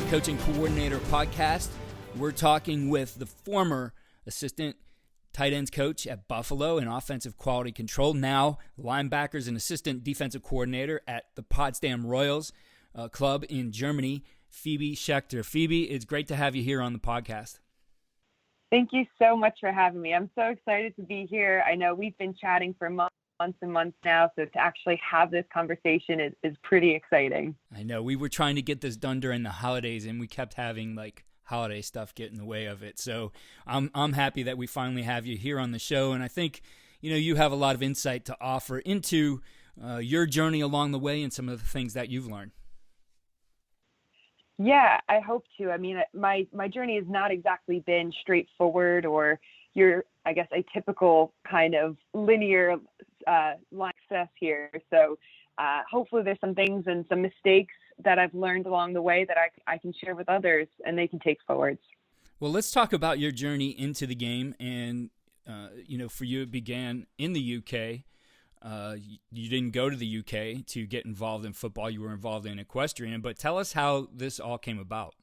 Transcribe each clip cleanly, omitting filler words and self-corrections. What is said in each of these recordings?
Coaching Coordinator podcast. We're talking with the former assistant tight ends coach at Buffalo and offensive quality control, now linebackers and assistant defensive coordinator at the Potsdam Royals club in Germany, Phoebe Schecter. Phoebe, it's great to have you here on the podcast. Thank you so much for having me. I'm so excited to be here. I know we've been chatting for months and months now, so to actually have this conversation is pretty exciting. I know. We were trying to get this done during the holidays, and we kept having holiday stuff get in the way of it. So I'm happy that we finally have you here on the show, and I think you have a lot of insight to offer into your journey along the way and some of the things that you've learned. Yeah, I hope to. I mean, my journey has not exactly been straightforward or your, I guess, a typical kind of linear line success here. So hopefully there's some things and some mistakes that I've learned along the way that I can share with others and they can take forwards. Well, let's talk about your journey into the game. And, for you, it began in the UK. You didn't go to the UK to get involved in football. You were involved in equestrian, but tell us how this all came about.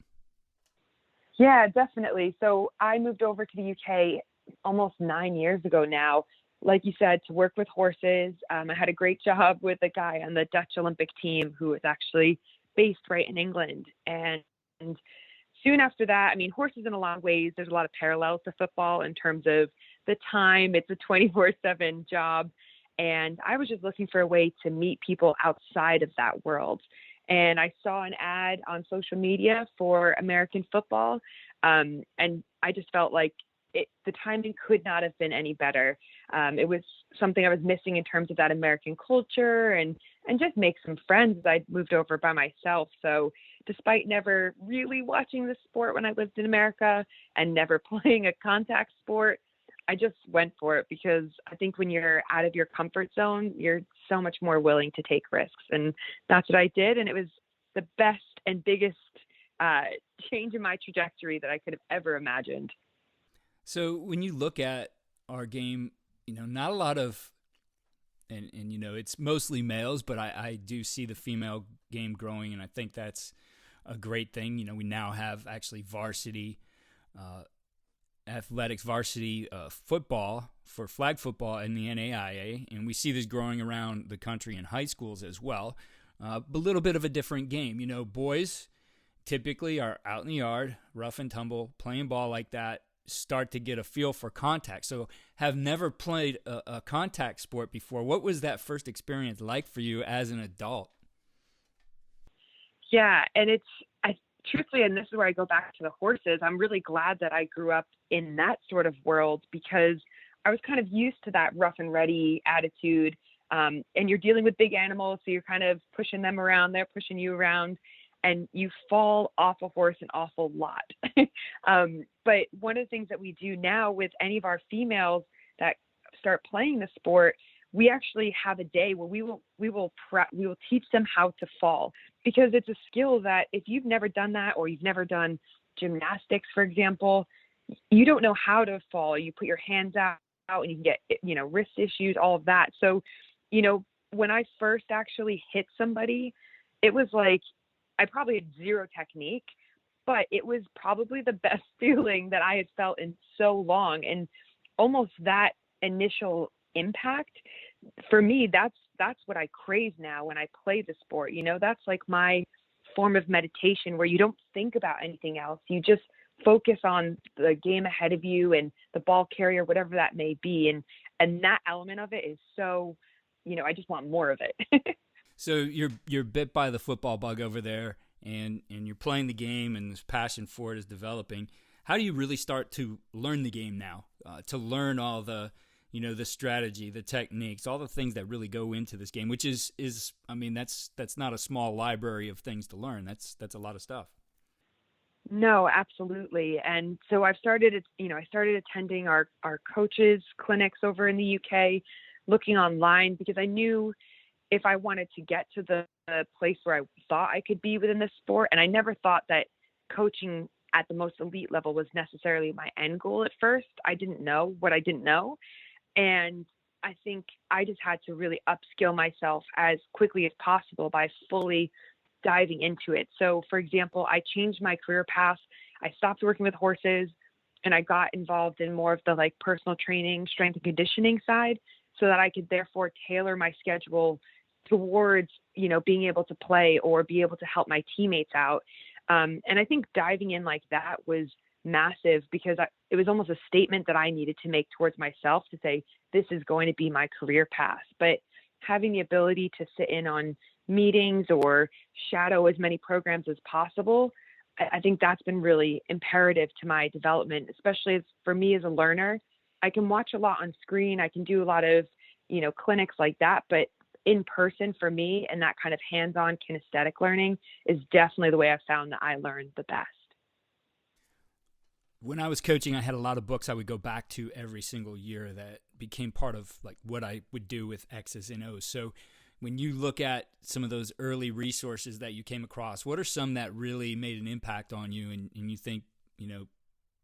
Yeah, definitely. So I moved over to the UK almost 9 years ago now, like you said, to work with horses. I had a great job with a guy on the Dutch Olympic team who was actually based right in England. And soon after that, I mean, horses in a lot of ways, there's a lot of parallels to football in terms of the time. It's a 24/7 job. And I was just looking for a way to meet people outside of that world. And I saw an ad on social media for American football. And I just felt like the timing could not have been any better. It was something I was missing in terms of that American culture and just make some friends as I moved over by myself. So despite never really watching the sport when I lived in America and never playing a contact sport, I just went for it because I think when you're out of your comfort zone, you're so much more willing to take risks. And that's what I did. And it was the best and biggest change in my trajectory that I could have ever imagined. So when you look at our game, not a lot of, and it's mostly males, but I do see the female game growing, and I think that's a great thing. We now have actually varsity athletics, varsity football for flag football in the NAIA, and we see this growing around the country in high schools as well. A little bit of a different game. Boys typically are out in the yard, rough and tumble, playing ball like that, start to get a feel for contact. So have never played a contact sport before. What was that first experience like for you as an adult? Yeah, and truthfully, and this is where I go back to the horses, I'm really glad that I grew up in that sort of world because I was kind of used to that rough and ready attitude. And you're dealing with big animals, so you're kind of pushing them around, they're pushing you around, and you fall off a horse an awful lot. But one of the things that we do now with any of our females that start playing the sport, we actually have a day where we will teach them how to fall, because it's a skill that if you've never done that or you've never done gymnastics, for example, you don't know how to fall. You put your hands out and you can get, wrist issues, all of that. So, when I first actually hit somebody, it was like I probably had zero technique, but it was probably the best feeling that I had felt in so long. And almost that initial impact, for me, that's what I crave now when I play the sport. That's like my form of meditation where you don't think about anything else. You just focus on the game ahead of you and the ball carrier, whatever that may be. And that element of it is so, I just want more of it. So you're bit by the football bug over there, and you're playing the game, and this passion for it is developing. How do you really start to learn the game now? To learn all the the strategy, the techniques, all the things that really go into this game, which is that's not a small library of things to learn. That's a lot of stuff. No, absolutely. And so I started attending our coaches clinics over in the UK, looking online, because I knew if I wanted to get to the place where I thought I could be within the sport, and I never thought that coaching at the most elite level was necessarily my end goal at first. I didn't know what I didn't know. And I think I just had to really upskill myself as quickly as possible by fully diving into it. So for example, I changed my career path. I stopped working with horses and I got involved in more of the like personal training, strength and conditioning side so that I could therefore tailor my schedule towards, being able to play or be able to help my teammates out. And I think diving in like that was massive because it was almost a statement that I needed to make towards myself to say, this is going to be my career path. But having the ability to sit in on meetings or shadow as many programs as possible, I think that's been really imperative to my development, especially for me as a learner. I can watch a lot on screen. I can do a lot of, clinics like that, but in person for me and that kind of hands-on kinesthetic learning is definitely the way I've found that I learned the best. When I was coaching, I had a lot of books I would go back to every single year that became part of like what I would do with X's and O's. So when you look at some of those early resources that you came across, what are some that really made an impact on you and you think,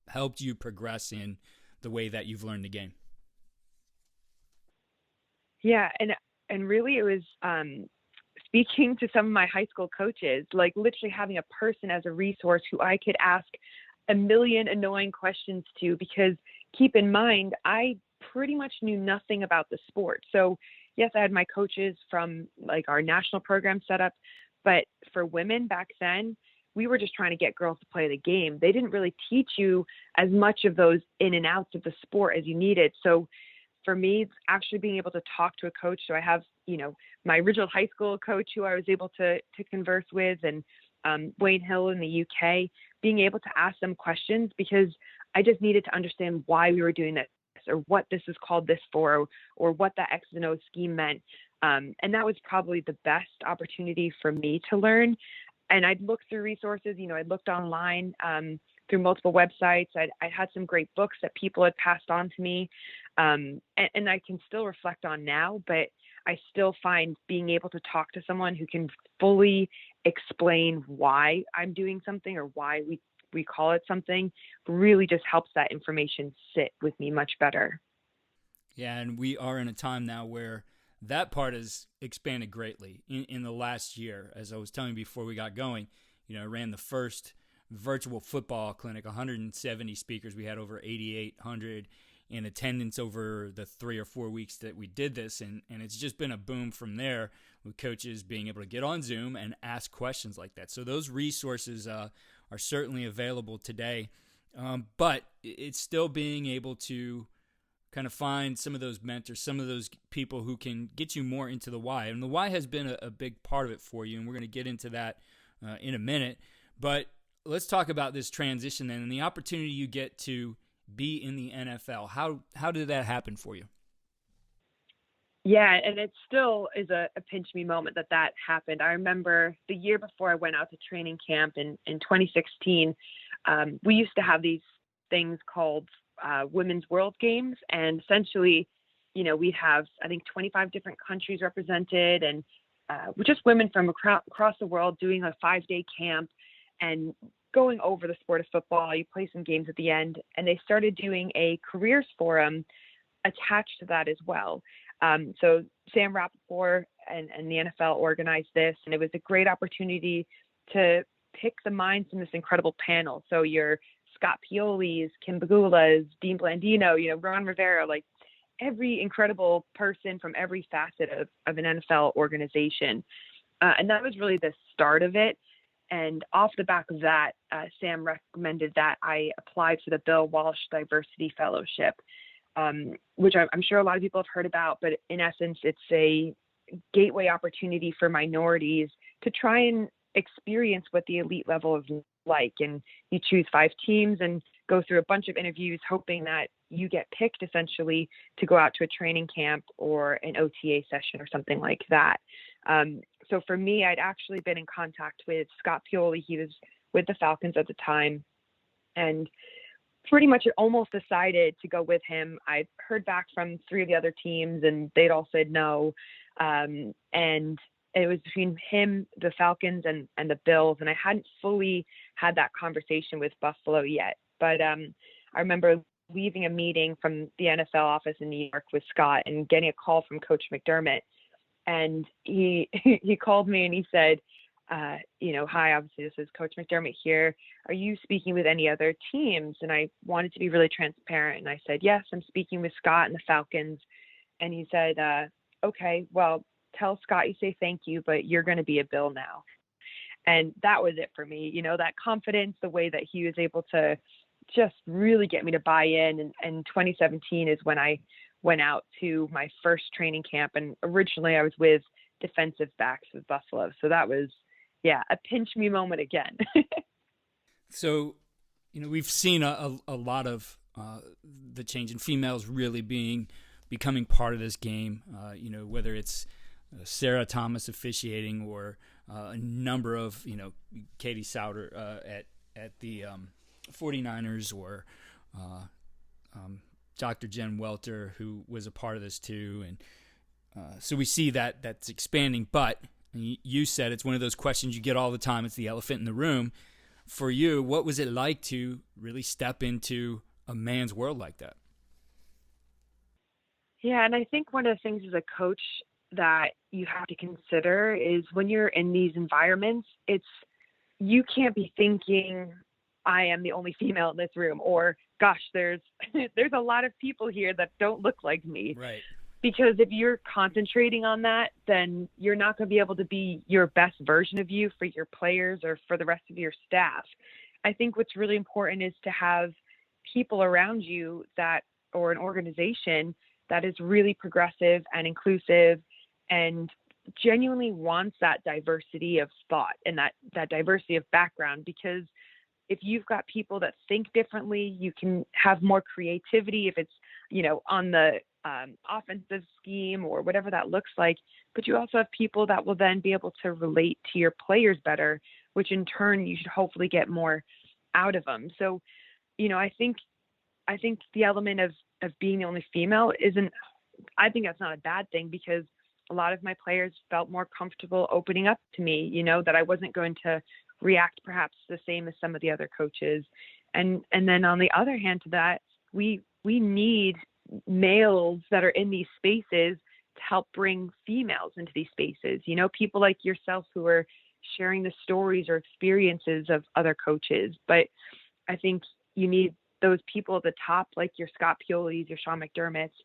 helped you progress in the way that you've learned the game? Yeah. And really it was speaking to some of my high school coaches, like literally having a person as a resource who I could ask a million annoying questions to, because keep in mind, I pretty much knew nothing about the sport. So yes, I had my coaches from like our national program set up, but for women back then, we were just trying to get girls to play the game. They didn't really teach you as much of those in and outs of the sport as you needed. So for me, it's actually being able to talk to a coach. So I have, my original high school coach who I was able to converse with, and Wayne Hill in the UK, being able to ask them questions because I just needed to understand why we were doing this or what this is called this for, or what that X and O scheme meant. And that was probably the best opportunity for me to learn. And I'd look through resources, I looked online through multiple websites. I had some great books that people had passed on to me. And I can still reflect on now, but I still find being able to talk to someone who can fully explain why I'm doing something or why we call it something really just helps that information sit with me much better. Yeah, and we are in a time now where that part has expanded greatly in the last year. As I was telling you before we got going, I ran the first virtual football clinic, 170 speakers. We had over 8,800 in attendance over the 3 or 4 weeks that we did this. And it's just been a boom from there with coaches being able to get on Zoom and ask questions like that. So those resources are certainly available today. But it's still being able to kind of find some of those mentors, some of those people who can get you more into the why. And the why has been a big part of it for you, and we're going to get into that in a minute. But let's talk about this transition then and the opportunity you get to be in the NFL. How did that happen for you? Yeah, and it still is a pinch me moment that happened. I remember the year before I went out to training camp in 2016, we used to have these things called Women's World Games. And essentially, we'd have, I think, 25 different countries represented, and just women from across the world doing a 5-day camp and going over the sport of football. You play some games at the end, and they started doing a careers forum attached to that as well. So Sam Rappaport and the NFL organized this, and it was a great opportunity to pick the minds from this incredible panel. So your Scott Pioli's, Kim Bagula's, Dean Blandino, Ron Rivera, like every incredible person from every facet of an NFL organization. And that was really the start of it. And off the back of that, Sam recommended that I applied for the Bill Walsh Diversity Fellowship, which I'm sure a lot of people have heard about, but in essence, it's a gateway opportunity for minorities to try and experience what the elite level is like. And you choose 5 teams and go through a bunch of interviews, hoping that you get picked essentially to go out to a training camp or an OTA session or something like that. So for me, I'd actually been in contact with Scott Pioli. He was with the Falcons at the time, and pretty much almost decided to go with him. I heard back from 3 of the other teams, and they'd all said no. And it was between him, the Falcons, and the Bills. And I hadn't fully had that conversation with Buffalo yet. But I remember leaving a meeting from the NFL office in New York with Scott and getting a call from Coach McDermott. And he called me and he said, hi, obviously this is Coach McDermott here. Are you speaking with any other teams? And I wanted to be really transparent. And I said, yes, I'm speaking with Scott and the Falcons. And he said, okay, well, tell Scott you say thank you, but you're going to be a Bill now. And that was it for me. That confidence, the way that he was able to just really get me to buy in. And 2017 is when I went out to my first training camp. And originally I was with defensive backs with Buffalo. So that was, a pinch me moment again. So, we've seen a lot of the change in females really becoming part of this game, whether it's Sarah Thomas officiating or a number of, Katie Sauter at the 49ers or Dr. Jen Welter, who was a part of this too. And so we see that's expanding, but you said it's one of those questions you get all the time. It's the elephant in the room. For you, what was it like to really step into a man's world like that? Yeah, and I think one of the things as a coach that you have to consider is when you're in these environments, you can't be thinking, I am the only female in this room, or gosh, there's a lot of people here that don't look like me. Right. Because if you're concentrating on that, then you're not going to be able to be your best version of you for your players or for the rest of your staff. I think what's really important is to have people around you or an organization that is really progressive and inclusive and genuinely wants that diversity of thought and that diversity of background. Because if you've got people that think differently, you can have more creativity if it's, on the offensive scheme or whatever that looks like. But you also have people that will then be able to relate to your players better, which in turn you should hopefully get more out of them. So, I think the element of being the only female I think that's not a bad thing, because a lot of my players felt more comfortable opening up to me, that I wasn't going to react perhaps the same as some of the other coaches. And then on the other hand to that, we need males that are in these spaces to help bring females into these spaces, people like yourself who are sharing the stories or experiences of other coaches. But I think you need those people at the top, like your Scott Pioli's, your Sean McDermott's,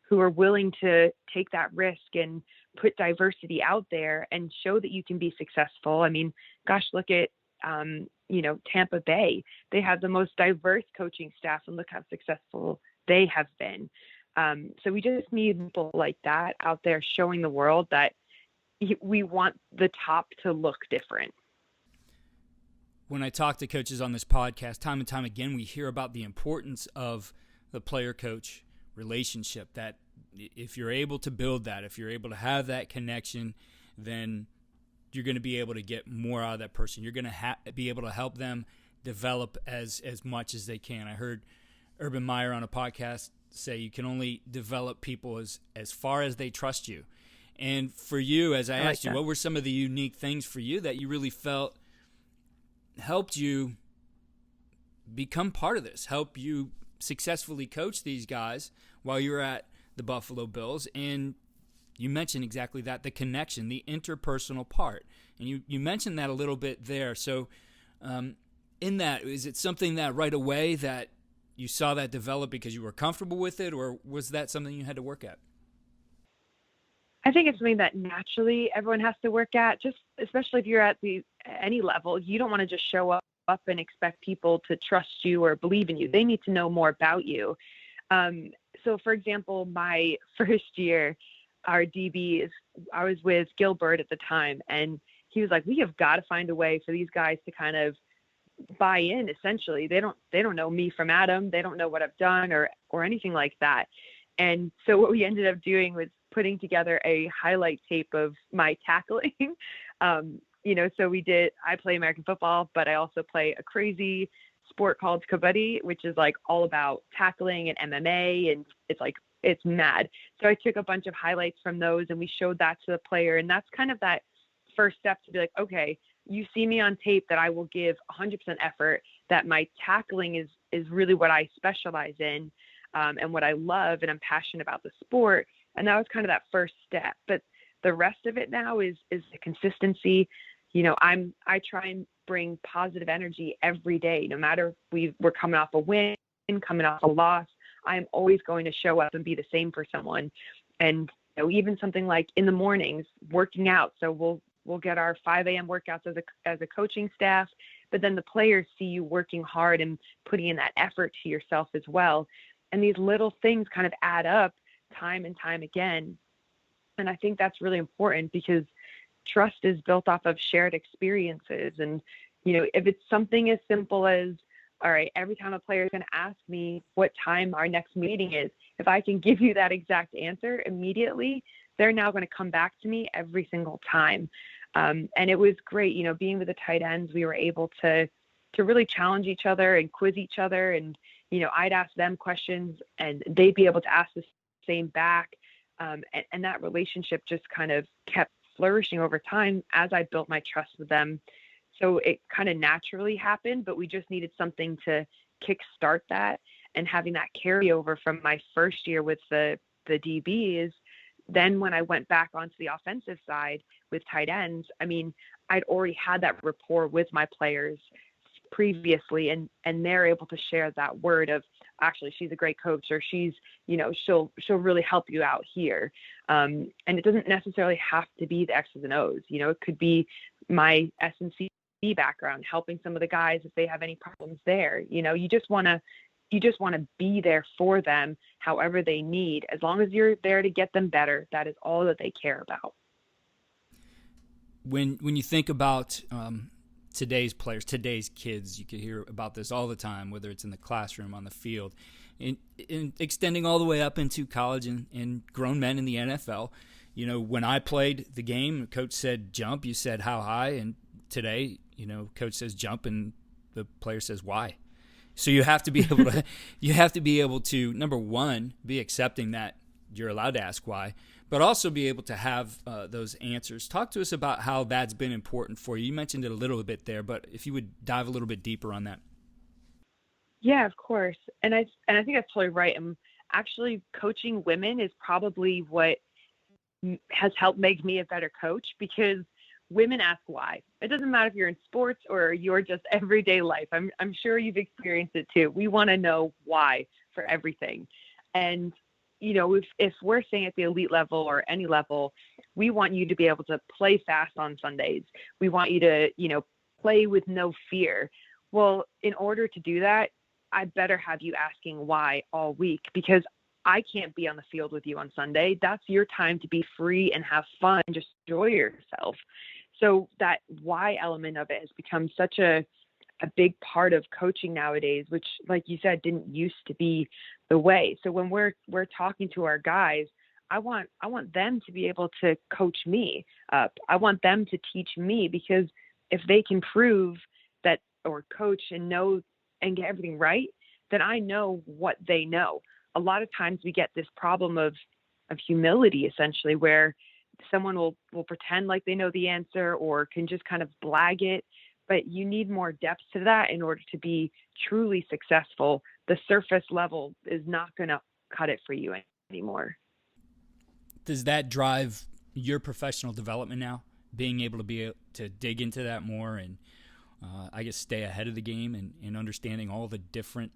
who are willing to take that risk and put diversity out there and show that you can be successful. I mean, gosh, look at, Tampa Bay. They have the most diverse coaching staff, and look how successful they have been. So we just need people like that out there showing the world that we want the top to look different. When I talk to coaches on this podcast, time and time again, we hear about the importance of the player-coach relationship, that if you're able to build that, if you're able to have that connection, then you're going to be able to get more out of that person. You're going to be able to help them develop as much as they can. I heard Urban Meyer on a podcast say you can only develop people as far as they trust you. And for you, as I asked you, what were some of the unique things for you that you really felt helped you become part of this, help you successfully coach these guys while you were at the Buffalo Bills? And you mentioned exactly that, the connection, the interpersonal part. And you mentioned that a little bit there. So in that, is it something that right away that you saw that develop because you were comfortable with it, or was that something you had to work at? I think it's something that naturally everyone has to work at, just especially if you're at any level. You don't want to just show up and expect people to trust you or believe in you. They need to know more about you. So, for example, my first year, our DBs, I was with Gilbert at the time, and he was like, we have got to find a way for these guys to kind of buy in. Essentially, they don't know me from Adam. They don't know what I've done or anything like that. And so what we ended up doing was putting together a highlight tape of my tackling. So I play American football, but I also play a crazy sport called kabaddi, which is like all about tackling and MMA. And it's mad. So I took a bunch of highlights from those and we showed that to the player. And that's kind of that first step to be like, okay, you see me on tape that I will give 100% effort, that my tackling is really what I specialize in, and what I love, and I'm passionate about the sport. And that was kind of that first step. But the rest of it now is the consistency. I try and bring positive energy every day, no matter if we're coming off a win, coming off a loss. I'm always going to show up and be the same for someone. And even something like in the mornings, working out. So we'll get our 5 a.m. workouts as a coaching staff, but then the players see you working hard and putting in that effort to yourself as well. And these little things kind of add up time and time again. And I think that's really important because trust is built off of shared experiences. And, if it's something as simple as, all right, every time a player is going to ask me what time our next meeting is, if I can give you that exact answer immediately, they're now going to come back to me every single time. And it was great, being with the tight ends, we were able to really challenge each other and quiz each other. And, I'd ask them questions and they'd be able to ask the same back. And that relationship just kind of kept flourishing over time as I built my trust with them. So it kind of naturally happened, but we just needed something to kickstart that. And having that carryover from my first year with the DBs, then when I went back onto the offensive side with tight ends, I'd already had that rapport with my players previously, and they're able to share that word of, actually, she's a great coach, or she's, she'll really help you out here. And it doesn't necessarily have to be the X's and O's. It could be my S&C background, helping some of the guys if they have any problems there. You just want to be there for them however they need. As long as you're there to get them better, that is all that they care about. When you think about today's players, today's kids, you can hear about this all the time, whether it's in the classroom, on the field, in extending all the way up into college and grown men in the NFL. When I played the game, coach said jump, you said how high, and today, coach says jump and the player says why. So you have to be able to number one, be accepting that you're allowed to ask why, but also be able to have those answers. Talk to us about how that's been important for you. You mentioned it a little bit there, but if you would dive a little bit deeper on that. Yeah, of course. And I think that's totally right. And actually coaching women is probably what has helped make me a better coach, because women ask why. It doesn't matter if you're in sports or you're just everyday life. I'm sure you've experienced it too. We want to know why for everything. And, if we're staying at the elite level or any level, we want you to be able to play fast on Sundays. We want you to, play with no fear. Well, in order to do that, I better have you asking why all week, because I can't be on the field with you on Sunday. That's your time to be free and have fun, just enjoy yourself. So that why element of it has become such a big part of coaching nowadays, which, like you said, didn't used to be the way. So when we're talking to our guys, I want them to be able to coach me up. I want them to teach me, because if they can prove that, or coach and know and get everything right, then I know what they know. A lot of times we get this problem of humility, essentially, where someone will pretend like they know the answer or can just kind of blag it. But you need more depth to that in order to be truly successful. The surface level is not going to cut it for you anymore. Does that drive your professional development now? Being able to dig into that more and I guess stay ahead of the game and understanding all the different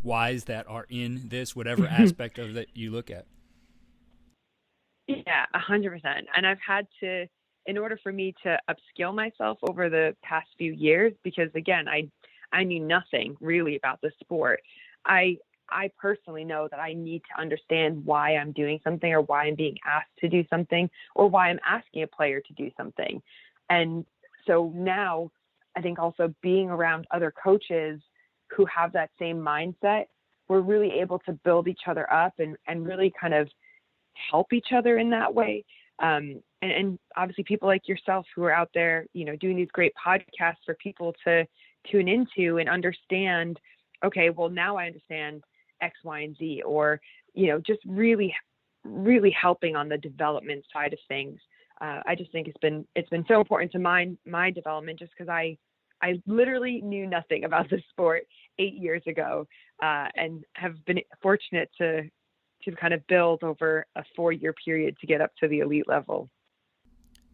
whys that are in this, whatever aspect of it you look at. Yeah, 100%. And I've had to, in order for me to upskill myself over the past few years, because again, I knew nothing really about the sport. I personally know that I need to understand why I'm doing something, or why I'm being asked to do something, or why I'm asking a player to do something. And so now I think also being around other coaches who have that same mindset, we're really able to build each other up and really kind of help each other in that way. And obviously people like yourself who are out there, doing these great podcasts for people to tune into and understand, okay, well, now I understand X, Y, and Z, or, just really, really helping on the development side of things. I just think it's been so important to my development, just because I literally knew nothing about the sport 8 years ago, and have been fortunate to kind of build over a 4-year period to get up to the elite level.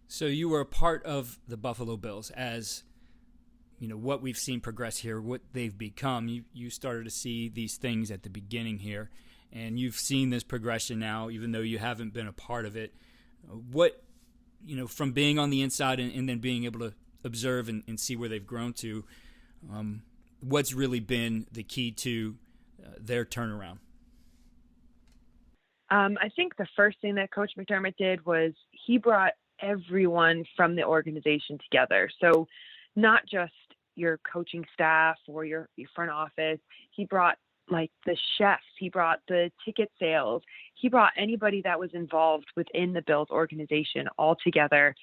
So you were a part of the Buffalo Bills as, you know, what we've seen progress here, what they've become. You started to see these things at the beginning here, and you've seen this progression now, even though you haven't been a part of it. What, you know, from being on the inside and then being able to observe and see where they've grown to, what's really been the key to their turnaround? I think the first thing that Coach McDermott did was he brought everyone from the organization together. So not just your coaching staff or your front office. He brought like the chefs, he brought the ticket sales, he brought anybody that was involved within the Bills organization all together.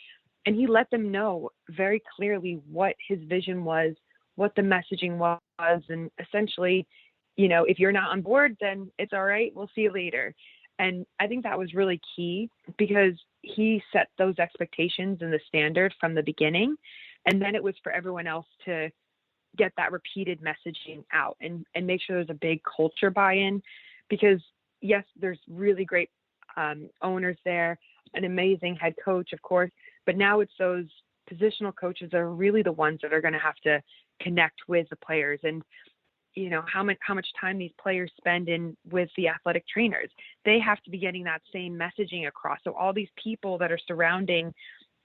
And he let them know very clearly what his vision was, what the messaging was, and essentially, you know, if you're not on board, then it's all right. We'll see you later. And I think that was really key because he set those expectations and the standard from the beginning. And then it was for everyone else to get that repeated messaging out and make sure there's a big culture buy-in, because yes, there's really great owners there, an amazing head coach, of course, but now it's those positional coaches that are really the ones that are going to have to connect with the players. And you know, how much time these players spend in with the athletic trainers. They have to be getting that same messaging across. So all these people that are surrounding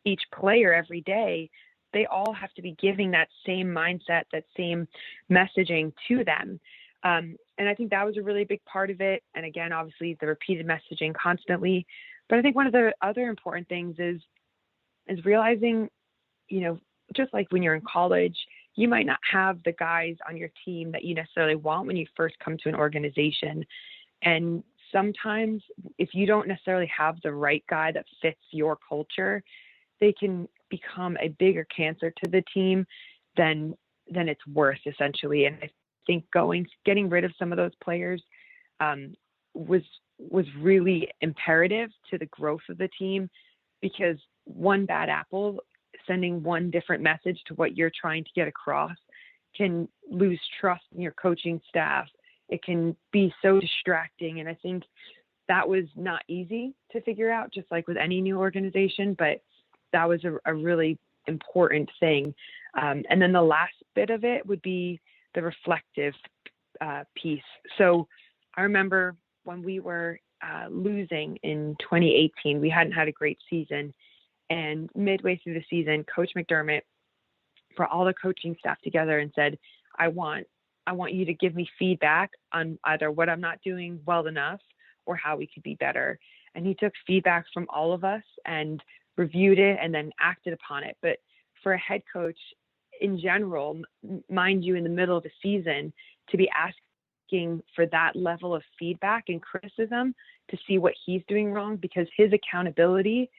each player every day, they all have to be giving that same mindset, that same messaging to them. And I think that was a really big part of it. And again, obviously the repeated messaging constantly. But I think one of the other important things is realizing, you know, just like when you're in college, you might not have the guys on your team that you necessarily want when you first come to an organization. And sometimes if you don't necessarily have the right guy that fits your culture, they can become a bigger cancer to the team than it's worth, essentially. And I think getting rid of some of those players was really imperative to the growth of the team, because one bad apple sending one different message to what you're trying to get across can lose trust in your coaching staff. It can be so distracting. And I think that was not easy to figure out, just like with any new organization, but that was a really important thing. And then the last bit of it would be the reflective piece. So I remember when we were losing in 2018, we hadn't had a great season. And midway through the season, Coach McDermott brought all the coaching staff together and said, I want you to give me feedback on either what I'm not doing well enough or how we could be better. And he took feedback from all of us and reviewed it and then acted upon it. But for a head coach in general, mind you, in the middle of a season, to be asking for that level of feedback and criticism to see what he's doing wrong, because his accountability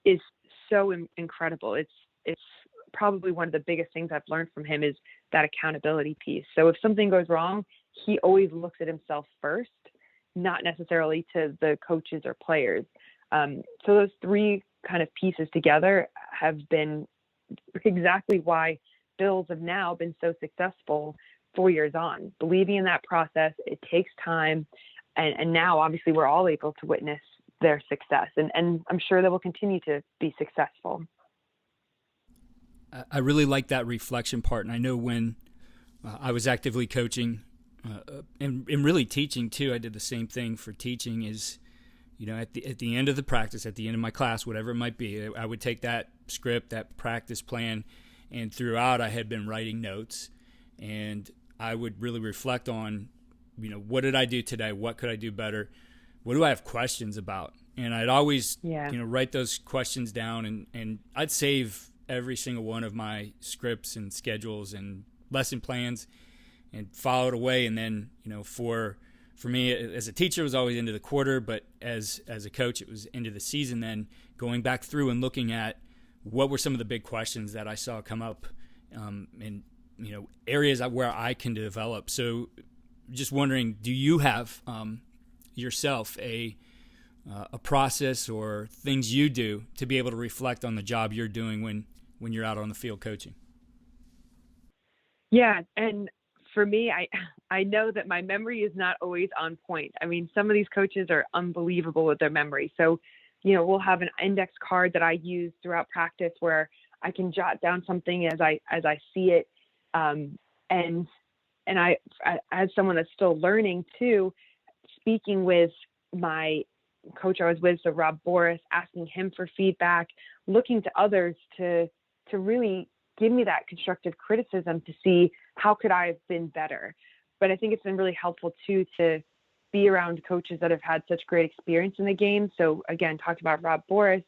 is so incredible. It's probably one of the biggest things I've learned from him is that accountability piece. So if something goes wrong, he always looks at himself first, not necessarily to the coaches or players. So those three kind of pieces together have been exactly why Bills have now been so successful 4 years on. Believing in that process, it takes time. And now obviously we're all able to witness their success. And I'm sure they will continue to be successful. I really like that reflection part. And I know when I was actively coaching and really teaching too, I did the same thing for teaching is, you know, at the end of the practice, at the end of my class, whatever it might be, I would take that script, that practice plan, and throughout I had been writing notes, and I would really reflect on, you know, what did I do today? What could I do better? What do I have questions about? And I'd always, you know, write those questions down, and I'd save every single one of my scripts and schedules and lesson plans and file it away. And then, you know, for me as a teacher, it was always into the quarter, but as a coach, it was into the season, then going back through and looking at what were some of the big questions that I saw come up in, you know, areas where I can develop. So just wondering, do you have yourself a process or things you do to be able to reflect on the job you're doing when you're out on the field coaching? Yeah. And for me, I know that my memory is not always on point. I mean, some of these coaches are unbelievable with their memory. So we'll have an index card that I use throughout practice where I can jot down something as I see it. And I, as someone that's still learning too, speaking with my coach I was with, so Rob Boris, asking him for feedback, looking to others to really give me that constructive criticism to see how could I have been better. But I think it's been really helpful too to be around coaches that have had such great experience in the game. So again, talked about Rob Boris.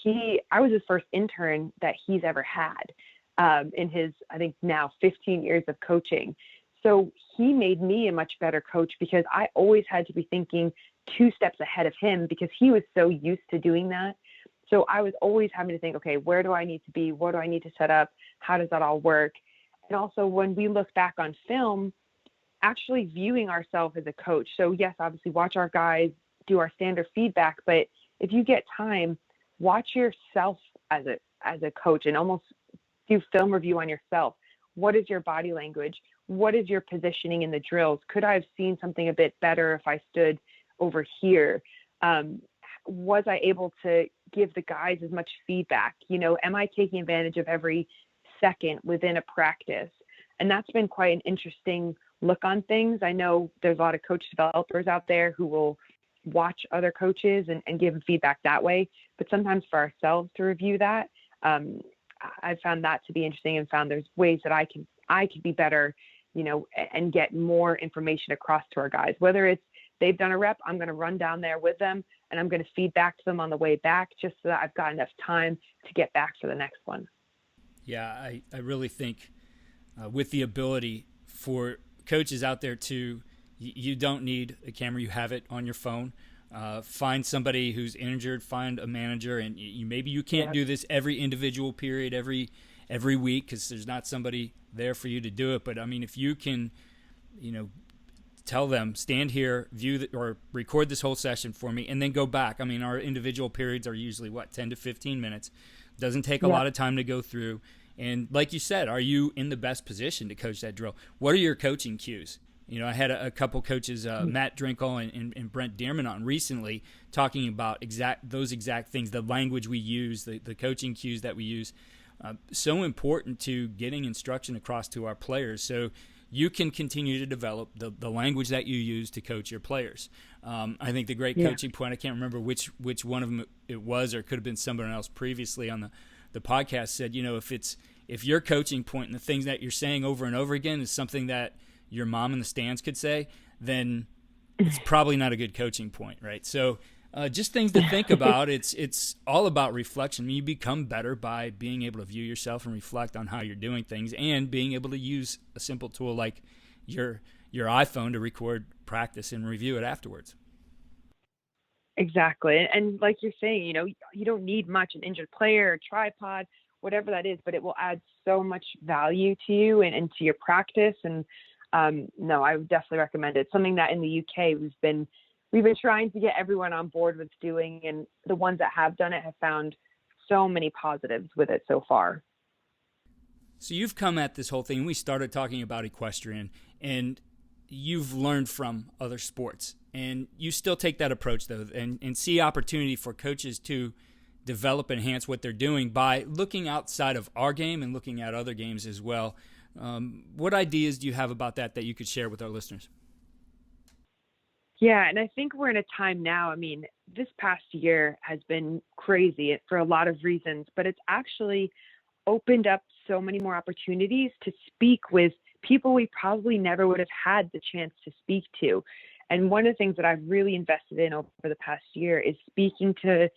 I was his first intern that he's ever had in his, I think now 15 years of coaching. So he made me a much better coach because I always had to be thinking 2 steps ahead of him because he was so used to doing that. So I was always having to think, okay, where do I need to be? What do I need to set up? How does that all work? And also when we look back on film, actually viewing ourselves as a coach. So yes, obviously watch our guys, do our standard feedback, but if you get time, watch yourself as a coach and almost do film review on yourself. What is your body language? What is your positioning in the drills? Could I have seen something a bit better if I stood over here? Was I able to give the guys as much feedback? Am I taking advantage of every second within a practice? And that's been quite an interesting look on things. I know there's a lot of coach developers out there who will watch other coaches and give feedback that way. But sometimes for ourselves to review that, I've found that to be interesting and found there's ways that I could be better, and get more information across to our guys. Whether it's they've done a rep, I'm going to run down there with them and I'm going to feed back to them on the way back just so that I've got enough time to get back for the next one. Yeah, I really think with the ability for coaches out there you don't need a camera, you have it on your phone. Find somebody who's injured, find a manager, and maybe you can't do this every individual period, every week, because there's not somebody there for you to do it. But I mean, if you can, tell them, stand here, or record this whole session for me, and then go back. I mean, our individual periods are usually 10 to 15 minutes. Doesn't take a lot of time to go through. And like you said, are you in the best position to coach that drill? What are your coaching cues? I had a couple coaches, Matt Drinkle and Brent Dearman on recently talking about those exact things, the language we use, the coaching cues that we use. So important to getting instruction across to our players so you can continue to develop the language that you use to coach your players. I think the great coaching point, I can't remember which one of them it was, or it could have been someone else previously on the podcast, said, if your coaching point and the things that you're saying over and over again is something that your mom in the stands could say, then it's probably not a good coaching point, right? So just things to think about. It's all about reflection. I mean, you become better by being able to view yourself and reflect on how you're doing things, and being able to use a simple tool like your iPhone to record practice and review it afterwards. Exactly. And like you're saying, you don't need much, an injured player, a tripod, whatever that is, but it will add so much value to you and to your practice. And no, I would definitely recommend it. Something that in the UK we've been trying to get everyone on board with doing, and the ones that have done it have found so many positives with it so far. So you've come at this whole thing. We started talking about equestrian, and you've learned from other sports, and you still take that approach though, and see opportunity for coaches to develop and enhance what they're doing by looking outside of our game and looking at other games as well. What ideas do you have about that you could share with our listeners? Yeah, and I think we're in a time now, I mean, this past year has been crazy for a lot of reasons, but it's actually opened up so many more opportunities to speak with people we probably never would have had the chance to speak to. And one of the things that I've really invested in over the past year is speaking to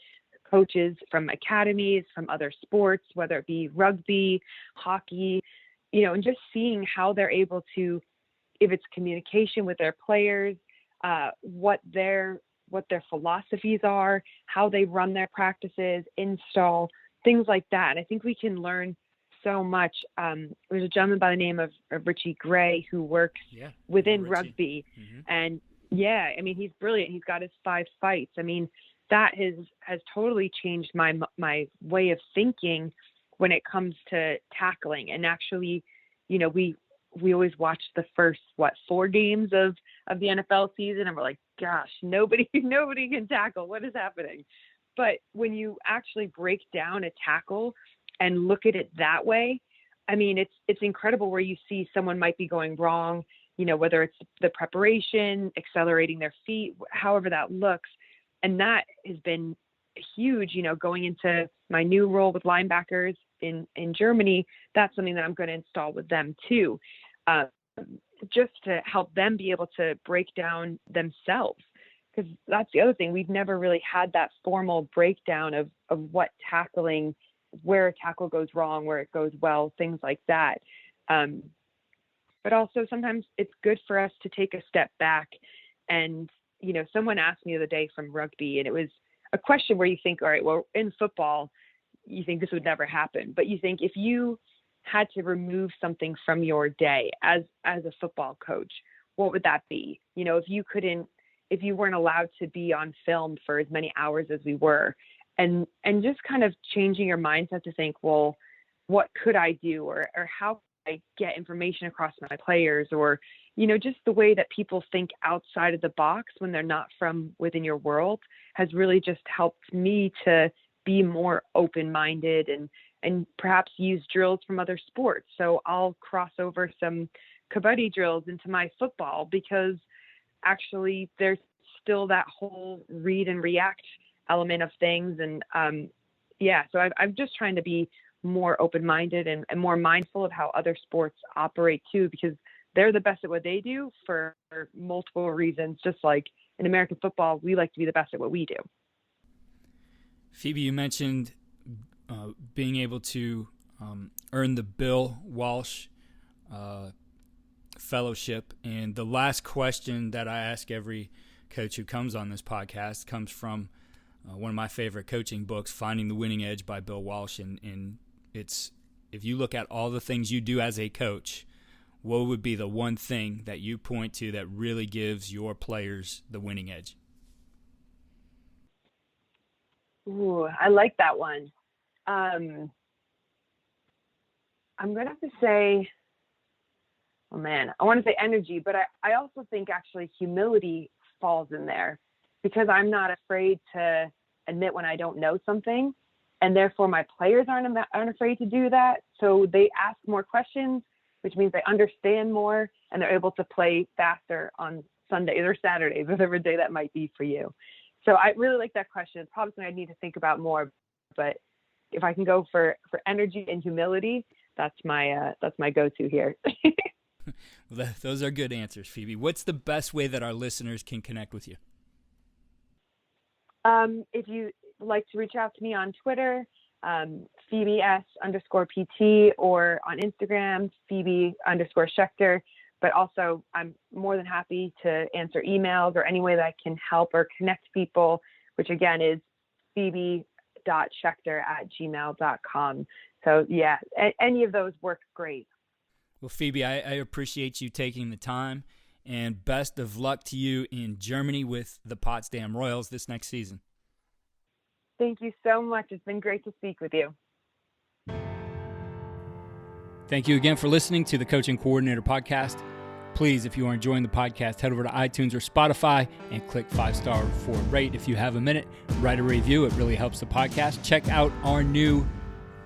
coaches from academies, from other sports, whether it be rugby, hockey, and just seeing how they're able to, if it's communication with their players, what their philosophies are, how they run their practices, install, things like that. And I think we can learn so much. There's a gentleman by the name of Richie Gray who works within rugby. Mm-hmm. And I mean, he's brilliant. He's got his 5 fights. I mean, that has totally changed my way of thinking when it comes to tackling. And actually, we always watch the first 4 games of the NFL season, and we're like, gosh, nobody can tackle. What is happening? But when you actually break down a tackle and look at it that way, I mean, it's incredible where you see someone might be going wrong, whether it's the preparation, accelerating their feet, however that looks. And that has been huge, going into my new role with linebackers in Germany. That's something that I'm going to install with them too, just to help them be able to break down themselves. Because that's the other thing. We've never really had that formal breakdown of what tackling, where a tackle goes wrong, where it goes well, things like that. But also sometimes it's good for us to take a step back. And, someone asked me the other day from rugby, and it was a question where you think, all right, well, in football, you think this would never happen. But you think if you had to remove something from your day as a football coach, what would that be? If you weren't allowed to be on film for as many hours as we were, and just kind of changing your mindset to think, well, what could I do? Or how could I get information across to my players? Or, just the way that people think outside of the box when they're not from within your world has really just helped me to be more open-minded and perhaps use drills from other sports. So I'll cross over some kabaddi drills into my football because actually there's still that whole read and react element of things. And so I'm just trying to be more open-minded and more mindful of how other sports operate too, because they're the best at what they do for multiple reasons. Just like in American football, we like to be the best at what we do. Phoebe, you mentioned being able to earn the Bill Walsh fellowship. And the last question that I ask every coach who comes on this podcast comes from one of my favorite coaching books, Finding the Winning Edge by Bill Walsh. And it's, if you look at all the things you do as a coach, what would be the one thing that you point to that really gives your players the winning edge? Ooh, I like that one. I'm going to have to say, oh man, I want to say energy, but I also think actually humility falls in there, because I'm not afraid to admit when I don't know something, and therefore my players aren't afraid to do that. So they ask more questions, which means they understand more, and they're able to play faster on Sundays or Saturdays, whatever day that might be for you. So I really like that question. It's probably something I need to think about more, but if I can go for energy and humility, that's my go-to here. Well, those are good answers, Phoebe. What's the best way that our listeners can connect with you? If you like to reach out to me on Twitter, Phoebe_PT, or on Instagram, Phoebe_Schecter. But also, I'm more than happy to answer emails or any way that I can help or connect people, which again is Phoebe.Schecter@gmail.com. So yeah, any of those work great. Well, Phoebe, I appreciate you taking the time, and best of luck to you in Germany with the Potsdam Royals this next season. Thank you so much. It's been great to speak with you. Thank you again for listening to the Coaching Coordinator Podcast. Please, if you are enjoying the podcast, head over to iTunes or Spotify and click 5-star for a rate. If you have a minute, write a review. It really helps the podcast. Check out our new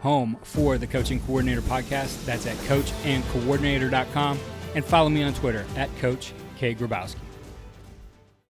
home for the Coaching Coordinator Podcast. That's at coachandcoordinator.com. And follow me on Twitter at Coach K. Grabowski.